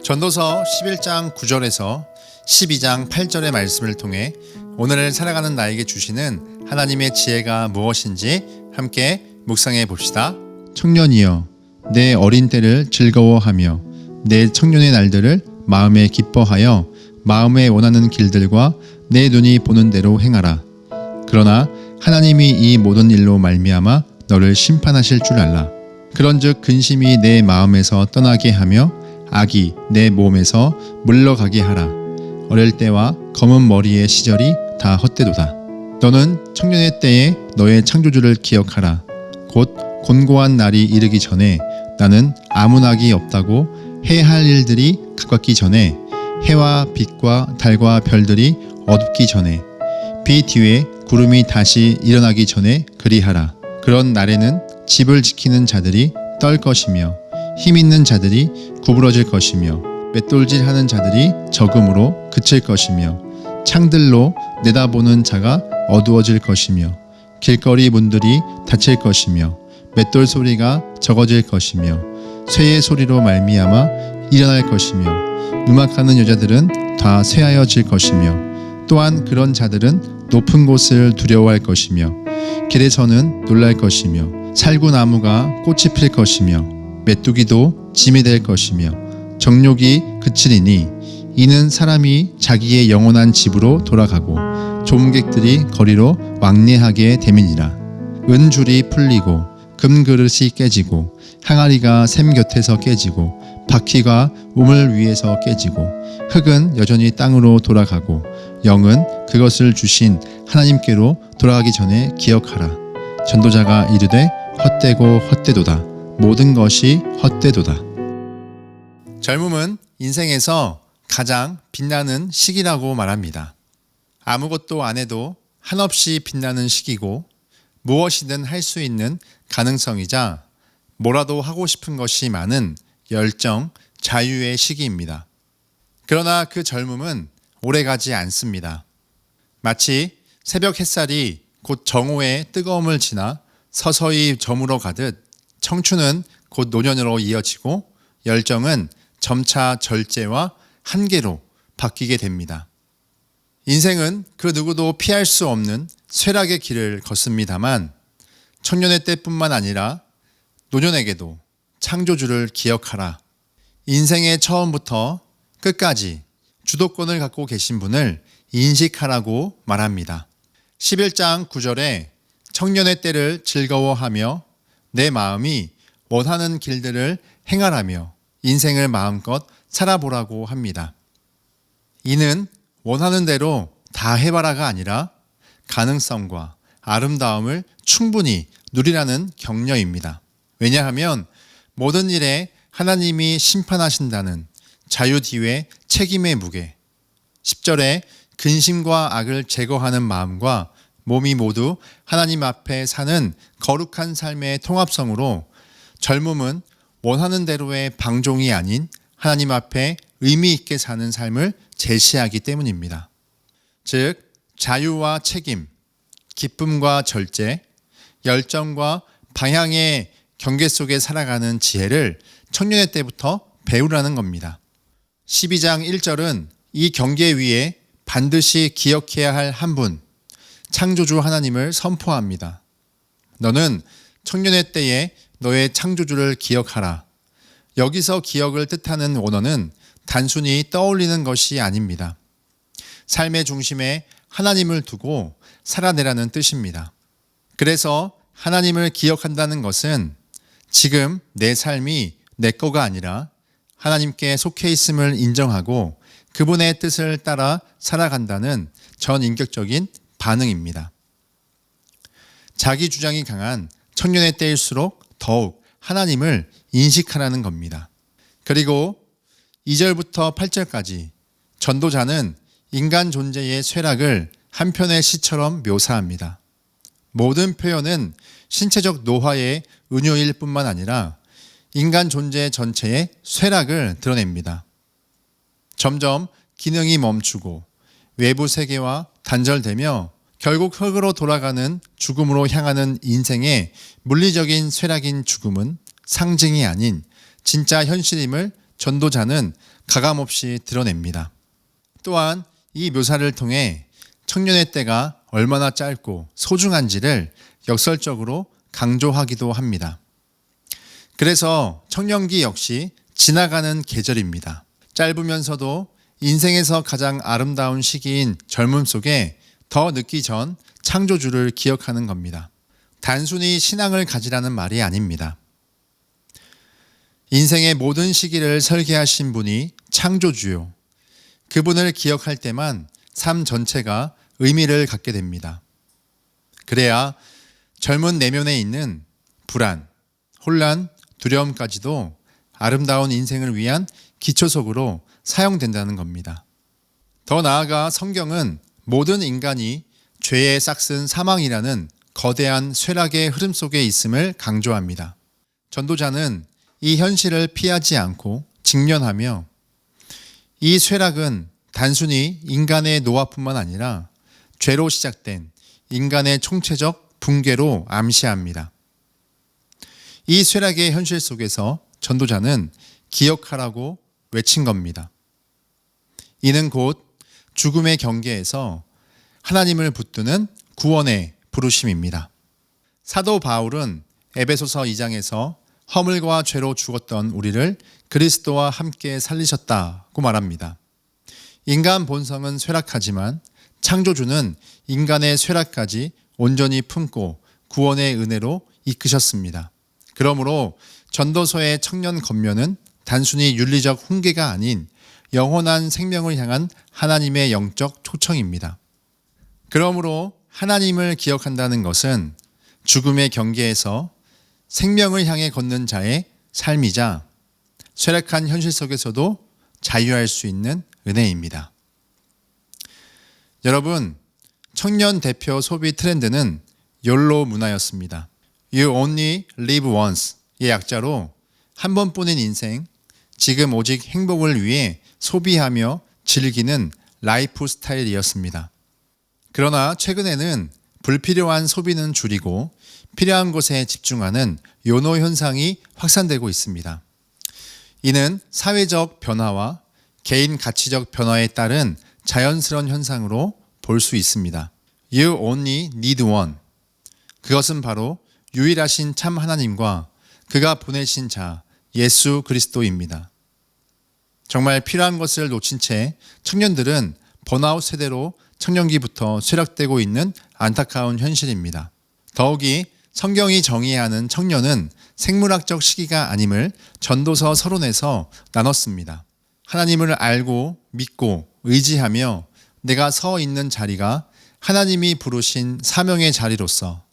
전도서 11장 9절에서 12장 8절의 말씀을 통해 오늘을 살아가는 나에게 주시는 하나님의 지혜가 무엇인지 함께 묵상해 봅시다. 청년이여, 내 어린 때를 즐거워하며 내 청년의 날들을 마음에 기뻐하여 마음에 원하는 길들과 내 눈이 보는 대로 행하라. 그러나 하나님이 이 모든 일로 말미암아 너를 심판하실 줄 알라. 그런즉 근심이 내 마음에서 떠나게 하며 악이 내 몸에서 물러가게 하라. 어릴 때와 검은 머리의 시절이 다 헛되도다. 너는 청년의 때에 너의 창조주를 기억하라. 곧 곤고한 날이 이르기 전에 나는 아무 낙이 없다고 해할 일들이 가깝기 전에 해와 빛과 달과 별들이 어둡기 전에 비 뒤에 구름이 다시 일어나기 전에 그리하라. 그런 날에는 집을 지키는 자들이 떨 것이며 힘 있는 자들이 구부러질 것이며 맷돌질하는 자들이 적음으로 그칠 것이며 창들로 내다보는 자가 어두워질 것이며 길거리 문들이 닫힐 것이며 맷돌 소리가 적어질 것이며 쇠의 소리로 말미암아 일어날 것이며 음악하는 여자들은 다 쇠하여질 것이며 또한 그런 자들은 높은 곳을 두려워할 것이며 길에서는 놀랄 것이며 살구나무가 꽃이 필 것이며 메뚜기도 짐이 될 것이며 정욕이 그치리니 이는 사람이 자기의 영원한 집으로 돌아가고 조문객들이 거리로 왕래하게 됨이니라. 은줄이 풀리고 금그릇이 깨지고 항아리가 샘 곁에서 깨지고 바퀴가 우물 위에서 깨지고 흙은 여전히 땅으로 돌아가고 영은 그것을 주신 하나님께로 돌아가기 전에 기억하라. 전도자가 이르되 헛되고 헛되도다. 모든 것이 헛되도다. 젊음은 인생에서 가장 빛나는 시기라고 말합니다. 아무것도 안 해도 한없이 빛나는 시기고 무엇이든 할 수 있는 가능성이자 뭐라도 하고 싶은 것이 많은 열정, 자유의 시기입니다. 그러나 그 젊음은 오래가지 않습니다. 마치 새벽 햇살이 곧 정오의 뜨거움을 지나 서서히 저물어 가듯 청춘은 곧 노년으로 이어지고 열정은 점차 절제와 한계로 바뀌게 됩니다. 인생은 그 누구도 피할 수 없는 쇠락의 길을 걷습니다만 청년의 때뿐만 아니라 노년에게도 창조주를 기억하라. 인생의 처음부터 끝까지 주도권을 갖고 계신 분을 인식하라고 말합니다. 11장 9절에 청년의 때를 즐거워하며 내 마음이 원하는 길들을 행하라며 인생을 마음껏 살아보라고 합니다. 이는 원하는 대로 다 해봐라가 아니라 가능성과 아름다움을 충분히 누리라는 격려입니다. 왜냐하면 모든 일에 하나님이 심판하신다는 자유 뒤에 책임의 무게, 10절에 근심과 악을 제거하는 마음과 몸이 모두 하나님 앞에 사는 거룩한 삶의 통합성으로 젊음은 원하는 대로의 방종이 아닌 하나님 앞에 의미 있게 사는 삶을 제시하기 때문입니다. 즉, 자유와 책임, 기쁨과 절제, 열정과 방향의 경계 속에 살아가는 지혜를 청년의 때부터 배우라는 겁니다. 12장 1절은 이 경계 위에 반드시 기억해야 할 한 분, 창조주 하나님을 선포합니다. 너는 청년의 때에 너의 창조주를 기억하라. 여기서 기억을 뜻하는 원어는 단순히 떠올리는 것이 아닙니다. 삶의 중심에 하나님을 두고 살아내라는 뜻입니다. 그래서 하나님을 기억한다는 것은 지금 내 삶이 내 거가 아니라 하나님께 속해 있음을 인정하고 그분의 뜻을 따라 살아간다는 전인격적인 반응입니다. 자기 주장이 강한 청년의 때일수록 더욱 하나님을 인식하라는 겁니다. 그리고 2절부터 8절까지 전도자는 인간 존재의 쇠락을 한 편의 시처럼 묘사합니다. 모든 표현은 신체적 노화의 은유일 뿐만 아니라 인간 존재 전체의 쇠락을 드러냅니다. 점점 기능이 멈추고 외부 세계와 단절되며 결국 흙으로 돌아가는 죽음으로 향하는 인생의 물리적인 쇠락인 죽음은 상징이 아닌 진짜 현실임을 전도자는 가감없이 드러냅니다. 또한 이 묘사를 통해 청년의 때가 얼마나 짧고 소중한지를 역설적으로 강조하기도 합니다. 그래서 청년기 역시 지나가는 계절입니다. 짧으면서도 인생에서 가장 아름다운 시기인 젊음 속에 더 늦기 전 창조주를 기억하는 겁니다. 단순히 신앙을 가지라는 말이 아닙니다. 인생의 모든 시기를 설계하신 분이 창조주요. 그분을 기억할 때만 삶 전체가 의미를 갖게 됩니다. 그래야 젊은 내면에 있는 불안, 혼란, 두려움까지도 아름다운 인생을 위한 기초석으로 사용된다는 겁니다. 더 나아가 성경은 모든 인간이 죄에 싹슨 사망이라는 거대한 쇠락의 흐름 속에 있음을 강조합니다. 전도자는 이 현실을 피하지 않고 직면하며 이 쇠락은 단순히 인간의 노화뿐만 아니라 죄로 시작된 인간의 총체적 붕괴로 암시합니다. 이 쇠락의 현실 속에서 전도자는 기억하라고 외친 겁니다. 이는 곧 죽음의 경계에서 하나님을 붙드는 구원의 부르심입니다. 사도 바울은 에베소서 2장에서 허물과 죄로 죽었던 우리를 그리스도와 함께 살리셨다고 말합니다. 인간 본성은 쇠락하지만 창조주는 인간의 쇠락까지 온전히 품고 구원의 은혜로 이끄셨습니다. 그러므로 전도서의 청년 겉면은 단순히 윤리적 훈계가 아닌 영원한 생명을 향한 하나님의 영적 초청입니다. 그러므로 하나님을 기억한다는 것은 죽음의 경계에서 생명을 향해 걷는 자의 삶이자 쇠락한 현실 속에서도 자유할 수 있는 은혜입니다. 여러분, 청년 대표 소비 트렌드는 욜로 문화였습니다. You only live once의 약자로 한 번뿐인 인생, 지금 오직 행복을 위해 소비하며 즐기는 라이프 스타일이었습니다. 그러나 최근에는 불필요한 소비는 줄이고 필요한 것에 집중하는 요노 현상이 확산되고 있습니다. 이는 사회적 변화와 개인 가치적 변화에 따른 자연스러운 현상으로 볼 수 있습니다. You only need one. 그것은 바로 유일하신 참 하나님과 그가 보내신 자 예수 그리스도입니다. 정말 필요한 것을 놓친 채 청년들은 번아웃 세대로 청년기부터 쇠락되고 있는 안타까운 현실입니다. 더욱이 성경이 정의하는 청년은 생물학적 시기가 아님을 전도서 서론에서 나눴습니다. 하나님을 알고 믿고 의지하며 내가 서 있는 자리가 하나님이 부르신 사명의 자리로서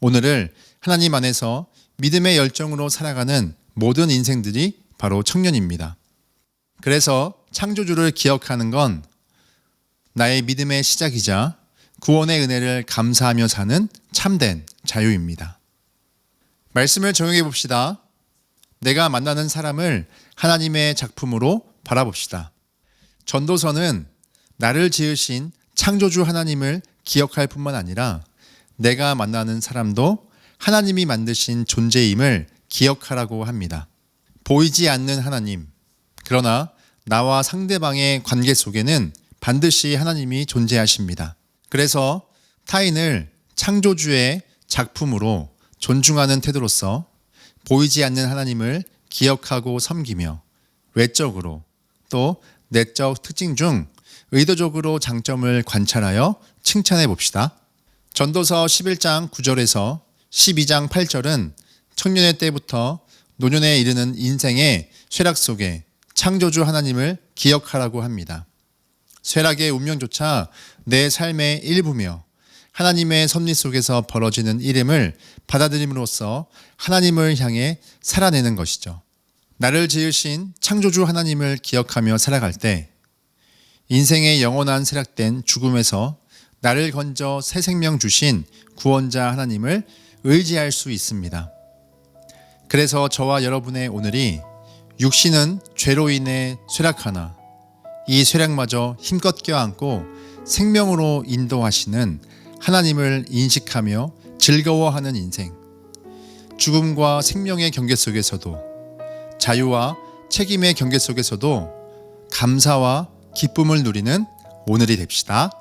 오늘을 하나님 안에서 믿음의 열정으로 살아가는 모든 인생들이 바로 청년입니다. 그래서 창조주를 기억하는 건 나의 믿음의 시작이자 구원의 은혜를 감사하며 사는 참된 자유입니다. 말씀을 적용해 봅시다. 내가 만나는 사람을 하나님의 작품으로 바라봅시다. 전도서는 나를 지으신 창조주 하나님을 기억할 뿐만 아니라 내가 만나는 사람도 하나님이 만드신 존재임을 기억하라고 합니다. 보이지 않는 하나님, 그러나 나와 상대방의 관계 속에는 반드시 하나님이 존재하십니다. 그래서 타인을 창조주의 작품으로 존중하는 태도로서 보이지 않는 하나님을 기억하고 섬기며 외적으로 또 내적 특징 중 의도적으로 장점을 관찰하여 칭찬해 봅시다. 전도서 11장 9절에서 12장 8절은 청년의 때부터 노년에 이르는 인생의 쇠락 속에 창조주 하나님을 기억하라고 합니다. 쇠락의 운명조차 내 삶의 일부며 하나님의 섭리 속에서 벌어지는 일임을 받아들임으로써 하나님을 향해 살아내는 것이죠. 나를 지으신 창조주 하나님을 기억하며 살아갈 때 인생의 영원한 쇠락된 죽음에서 나를 건져 새 생명 주신 구원자 하나님을 의지할 수 있습니다. 그래서 저와 여러분의 오늘이 육신은 죄로 인해 쇠락하나 이 쇠락마저 힘껏 껴안고 생명으로 인도하시는 하나님을 인식하며 즐거워하는 인생, 죽음과 생명의 경계 속에서도 자유와 책임의 경계 속에서도 감사와 기쁨을 누리는 오늘이 됩시다.